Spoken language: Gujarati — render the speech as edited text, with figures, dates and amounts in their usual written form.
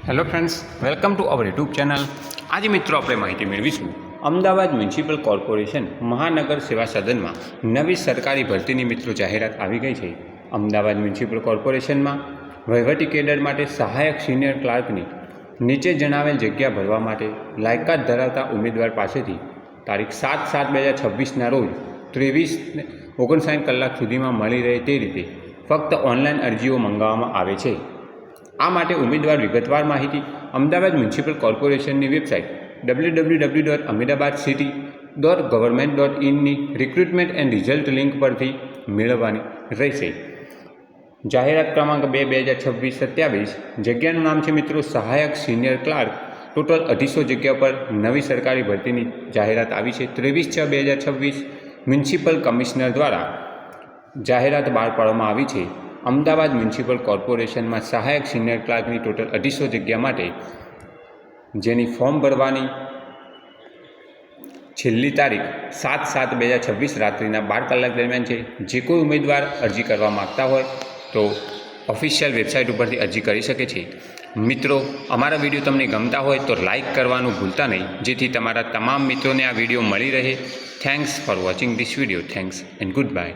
Hello friends, welcome to our YouTube channel. આજે મિત્રો આપણે માહિતી મેળવીશું અમદાવાદ મ્યુનિસિપલ કોર્પોરેશન મહાનગર સેવા સદનમાં નવી સરકારી ભરતીની મિત્રો જાહેરાત આવી ગઈ છે. અમદાવાદ મ્યુનિસિપલ કોર્પોરેશનમાં વહીવટી કેડર માટે સહાયક સિનિયર ક્લાર્કની નીચે જણાવેલ જગ્યા ભરવા માટે લાયકાત ધરાવતા ઉમેદવાર પાસેથી તારીખ 7/7/2026ના રોજ 23:59 કલાક સુધીમાં મળી રહે તે રીતે ફક્ત ઓનલાઈન અરજીઓ મંગાવવામાં આવે છે. આ માટે ઉમેદવાર વિગતવાર માહિતી અમદાવાદ મ્યુનિસિપલ કોર્પોરેશનની વેબસાઇટ www.ahmedabadcity.gov.in ની રિક્રુટમેન્ટ એન્ડ રિઝલ્ટ લિંક પરથી મેળવવાની રહેશે. જાહેરાત ક્રમાંક 2/2026-27. જગ્યાનું નામ છે મિત્રો સહાયક સિનિયર ક્લાર્ક. ટોટલ 250 જગ્યા પર નવી સરકારી ભરતીની જાહેરાત આવી છે. 23/6/2026 મ્યુનિસિપલ કમિશનર દ્વારા જાહેરાત બહાર પાડવામાં આવી છે. અમદાવાદ મ્યુનિસિપલ કોર્પોરેશનમાં સહાયક સિનિયર ક્લાર્કની ટોટલ 250 જગ્યા માટે જેની ફોર્મ ભરવાની છેલ્લી તારીખ 7/7/2026 રાત્રિના 12 કલાક દરમિયાન છે. જે કોઈ ઉમેદવાર અરજી કરવા માગતા હોય તો ઓફિશિયલ વેબસાઇટ ઉપરથી અરજી કરી શકે છે. મિત્રો, અમારા વિડીયો તમને ગમતા હોય તો લાઇક કરવાનું ભૂલતા નહીં, જેથી તમારા તમામ મિત્રોને આ વિડીયો મળી રહે. Thanks for watching this video. Thanks and good bye.